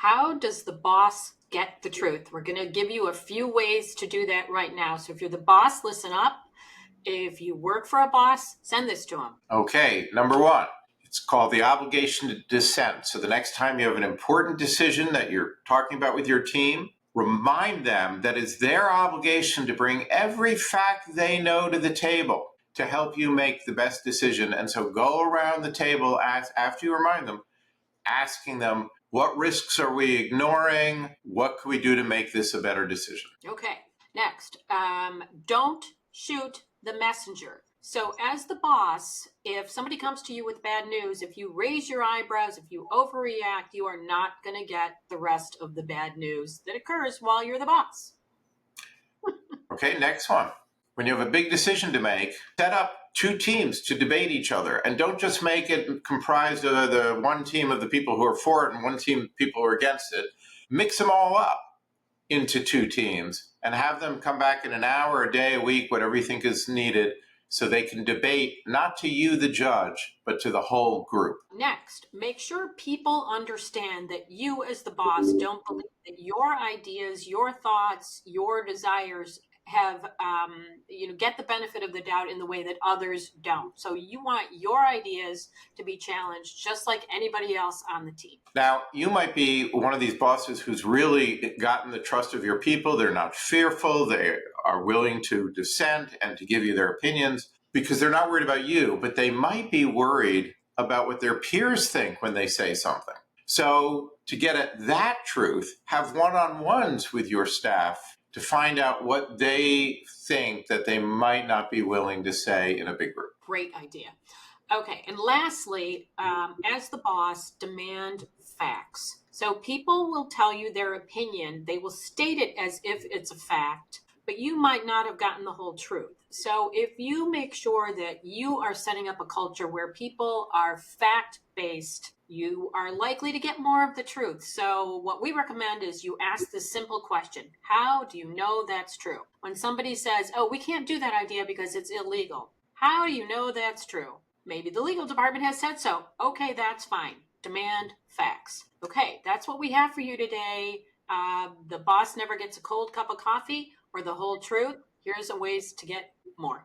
How does the boss get the truth? We're going to give you a few ways to do that right now. So if you're the boss, listen up. If you work for a boss, send this to them. Okay, number one, it's called the obligation to dissent. So the next time you have an important decision that you're talking about with your team, remind them that it's their obligation to bring every fact they know to the table to help you make the best decision. And so go around the table after you remind them, asking them, what risks are we ignoring? What can we do to make this a better decision? Okay, next, don't shoot the messenger. So, as the boss, if somebody comes to you with bad news, if you raise your eyebrows, if you overreact, you are not going to get the rest of the bad news that occurs while you're the boss. Okay, next one. When you have a big decision to make, set up two teams to debate each other, and don't just make it comprised of the one team of the people who are for it and one team of people who are against it. Mix them all up into two teams and have them come back in an hour, a day, a week, whatever you think is needed, so they can debate not to you, the judge, but to the whole group. Next, make sure people understand that you, as the boss, don't believe that your ideas, your thoughts, your desires have, get the benefit of the doubt in the way that others don't. So you want your ideas to be challenged just like anybody else on the team. Now, you might be one of these bosses who's really gotten the trust of your people. They're not fearful. They are willing to dissent and to give you their opinions because they're not worried about you, but they might be worried about what their peers think when they say something. So to get at that truth, have one-on-ones with your staff to find out what they think that they might not be willing to say in a big group. Great idea. Okay, and lastly, as the boss, demand facts. So people will tell you their opinion. They will state it as if it's a fact, but you might not have gotten the whole truth. So if you make sure that you are setting up a culture where people are fact-based, you are likely to get more of the truth. So what we recommend is you ask this simple question: how do you know that's true? When somebody says, oh, we can't do that idea because it's illegal, how do you know that's true? Maybe the legal department has said so. Okay, that's fine. Demand facts. Okay, that's what we have for you today. The boss never gets a cold cup of coffee or the whole truth. Here's a ways to get more.